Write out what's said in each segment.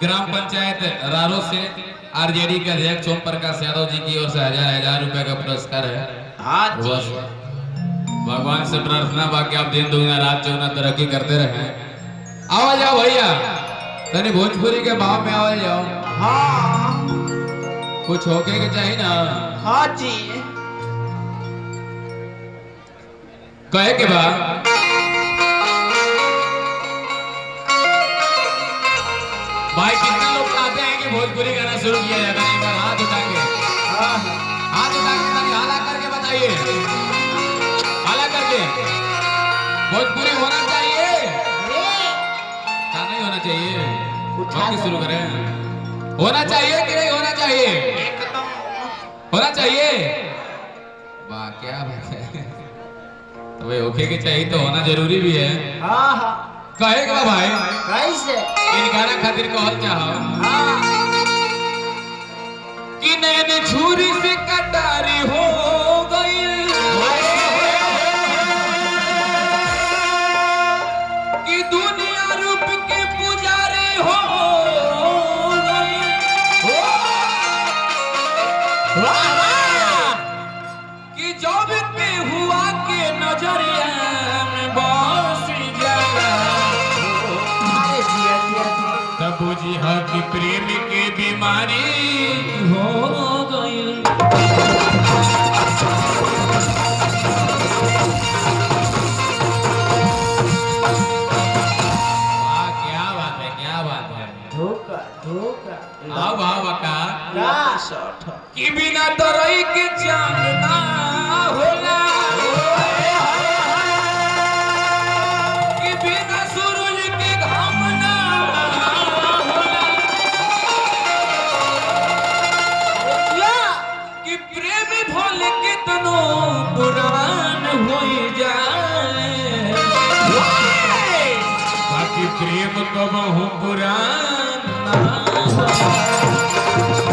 Gram panchayat रारो से RJD के अध्यक्ष ओम प्रकाश यादव जी की ओर से 1000 रुपए का पुरस्कार है। हाँ जी। भगवान से प्रार्थना बाकी आप दिन दुगना रात चौगुना तरक्की करते रहे। आओ जाओ भैया, तनी भोजपुरी के भाव में आओ जाओ। हाँ कुछ होके के चाहिए ना। हाँ जी। कहे के बाद भाई कितने लोग चाहते हैं कि भोजपुरी गाना शुरू किया जाए? एक बार हाथ उठा के तनी हाला करके बताइए। हाला करके भोजपुरी होना चाहिए क्या नहीं होना चाहिए? बाकी शुरू करें। होना चाहिए कि नहीं होना चाहिए? एकदम होना चाहिए। वाह क्या बात है। तो भाई ओके के चाहिए तो होना जरूरी भी है। हाँ हाँ। कहेगा भाई कैसे? इन गाना खातिर कहल चाहो हाँ कि नैन छुरी से कटारी हो गई, कि दुनिया रूप के पुजारी हो गई, कि जब पे हुआ के नजरिया में बस जाला, अरे जिया जिया जिया। तब बुझी है कि प्रेम के बीमारी हो गई। वाह क्या बात है, क्या बात है। धोखा धोखा। आओ भाव का क्या शॉट? कि बिना तरई के चांदना होला, कि बिना सूरज के घाम ना होला, कि प्रेम भोल के तनो पुरान होई जाए, बाकी प्रेम कबहू पुरान ना होए।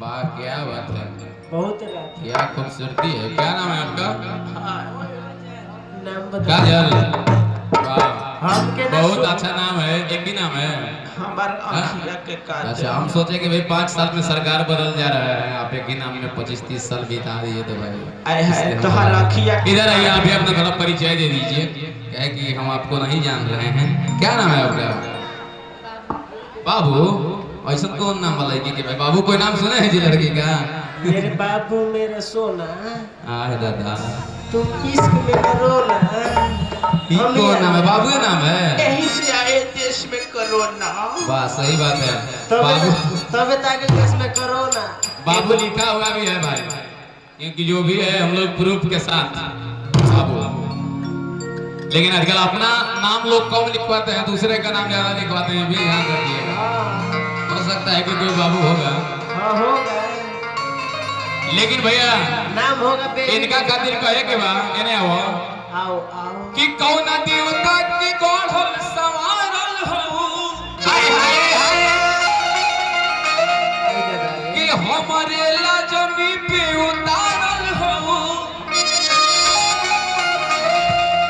वाह क्या बात है, बहुत रात। क्या खूबसूरती है। क्या नाम है आपका? नाम बता। काजल। वाह हमके ना बहुत सुन- अच्छा नाम है। एक ही नाम है? हमार अखिया के काजल। अच्छा हम सोचे कि भाई 5 साल में सरकार बदल जा रहा है, आप एक ही नाम में 25-30 साल बिता दिए तो भाई आए है इसलिए तो हम- हर अखिया के इधर आइए, आप भी काजल। अपना थोड़ा परिचय दे दीजिए। क्या है कि हम आपको नहीं जान रहे हैं। क्या नाम है आपका? बाबू। ऐसा कौन नाम वाला है कि भाई बाबू कोई नाम सुने हैं जी लड़की का? मेरे बाबू मेरा सोना, आह दादा तुम इश्क में करो ना। ये कौन नाम है? बाबू का नाम है? यही से आए देश में करो ना। वाह सही बात है। बाबू तबे ताकि देश में करो ना। बाबू लिखा हुआ भी है भाई, क्योंकि जो भी है हम लोग प्रूफ के साथ बाबू। लेकिन आजकल अपना नाम लोग कम लिखवाते हैं, दूसरे का नाम ज्यादा लिखवाते हैं, भी ध्यान रखिएगा। हाँ हो सकता है कि कोई बाबू होगा, हाँ होगा। लेकिन भैया नाम होगा बेबी। इनका खातिर कहे के बा इन्हें हो आओ आओ। कि कौन देवता की गढ़ल संवारल हो, हाय हाय हाय, आई दादा रे। कि हमारे ला जमी पे उतारल हो,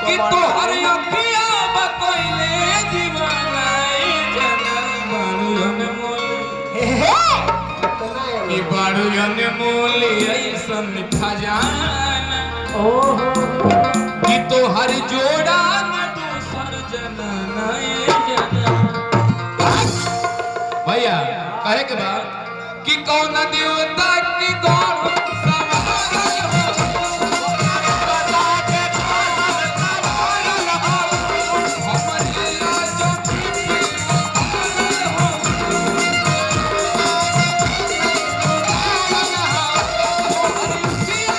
कि तोहर अखिया बकैले दीवाना जनम बारू अनमोल, कितना है कि वो? बारू अनमोल ऐसन खजाना, ओहो। कि तोहर जोड़ा न दूसर जनना भैया कहे के बाद कि कौन देवता की गौर संवारल हो, बता के संवारल हो, हमरे लाज पे उतारल हो, उतारल हो, हरि सिया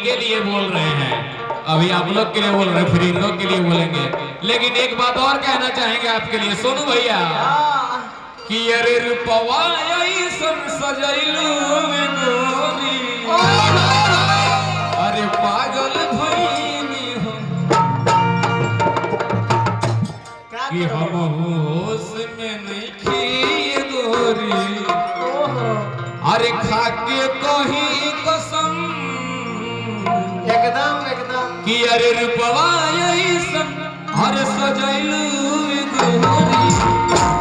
के लिए बोल रहे हैं, अभी आप लोग के लिए बोल रहे हैं, फिर इन लोग के लिए बोलेंगे। लेकिन एक बात और कहना चाहेंगे आपके लिए, सुनो भैया कि अरे रूपवा ऐसन सजैलू में गोरी, अरे पागल भइनी हो कि हम होश में नहीं खी गोरी, अरे खाके कहीं कसम एकदम एकदम कि अरे रूपवा ऐसन अरे सजैलू गोरी,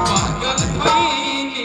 पागल भइनी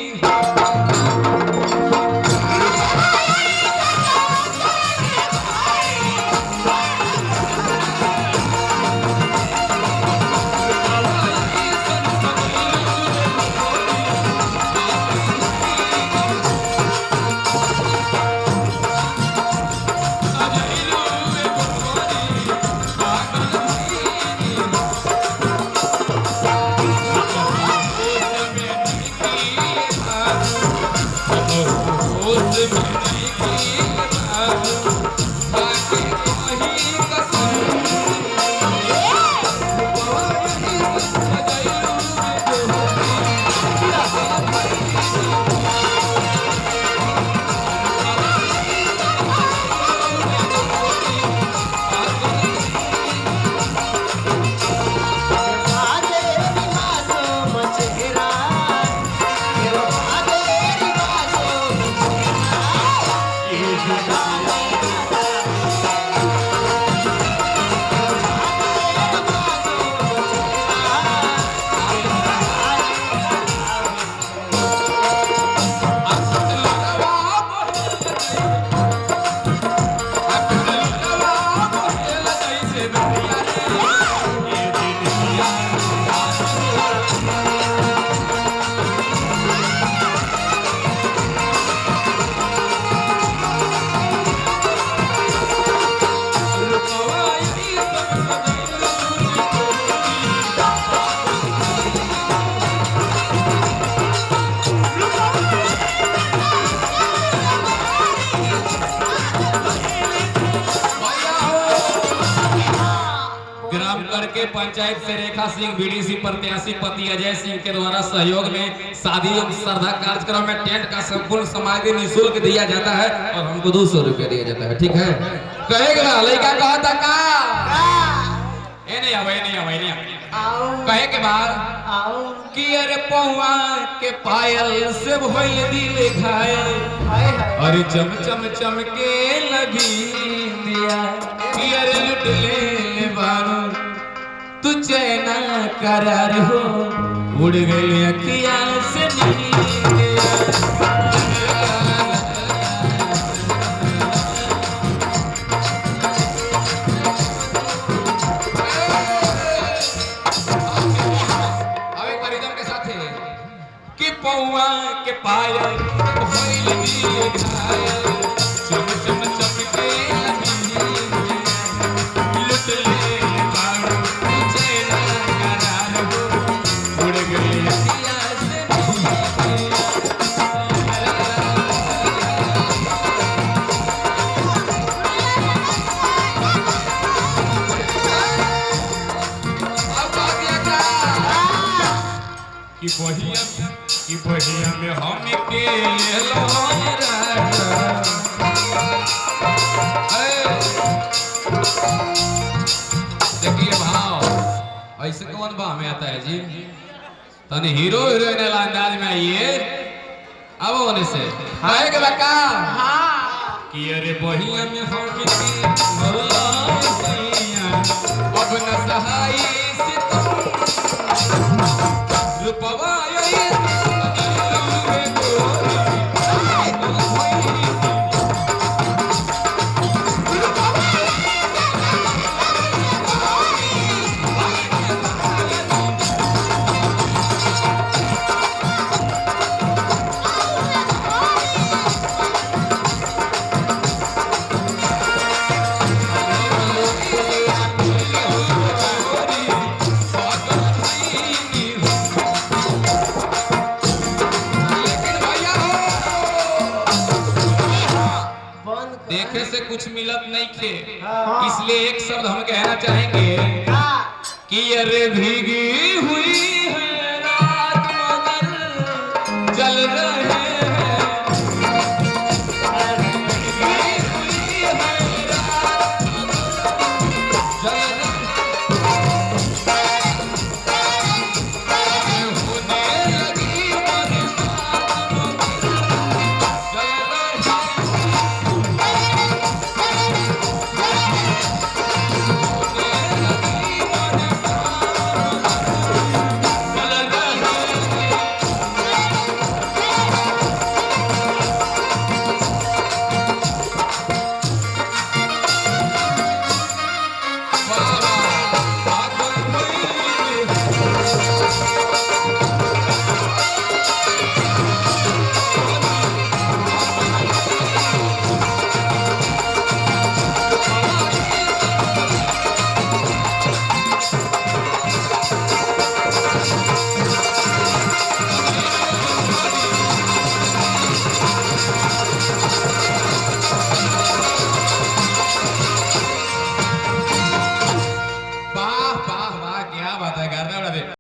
के पंचायत से रेखा सिंह बीडीसी प्रत्याशी पति अजय सिंह के द्वारा सहयोग में शादी एवं श्रद्धा कार्यक्रम में टेंट का संपूर्ण सामग्री निःशुल्क दिया जाता है और हमको 200 रुपया दिया जाता है। ठीक है, कहेगा लड़का कहता का नहीं कहे के बाद कि अरे पौआ के पायल से भइल दिल घायल, अरे चम चम चमके लगी दिया कि अरे लुट ले बारू तू चैना करार हो, उड़ गई अखिया से नींद। पौआ के पायल चम चम चमके लुट ले बारू चैना करार हो, उड़ गई अखिया से कि बहिया में हम के देखिए भाव ऐसे कौन भाव में आता है जी, तने हीरो हीरोइन वाला अंदाज में आइए। अब होने से आएगा लका कि अरे बहिया में हम के अब न सहाय रूपवा कुछ मिलत नहीं थे, हाँ। इसलिए एक शब्द हम कहना चाहेंगे हाँ। कि अरे भीगी हुई है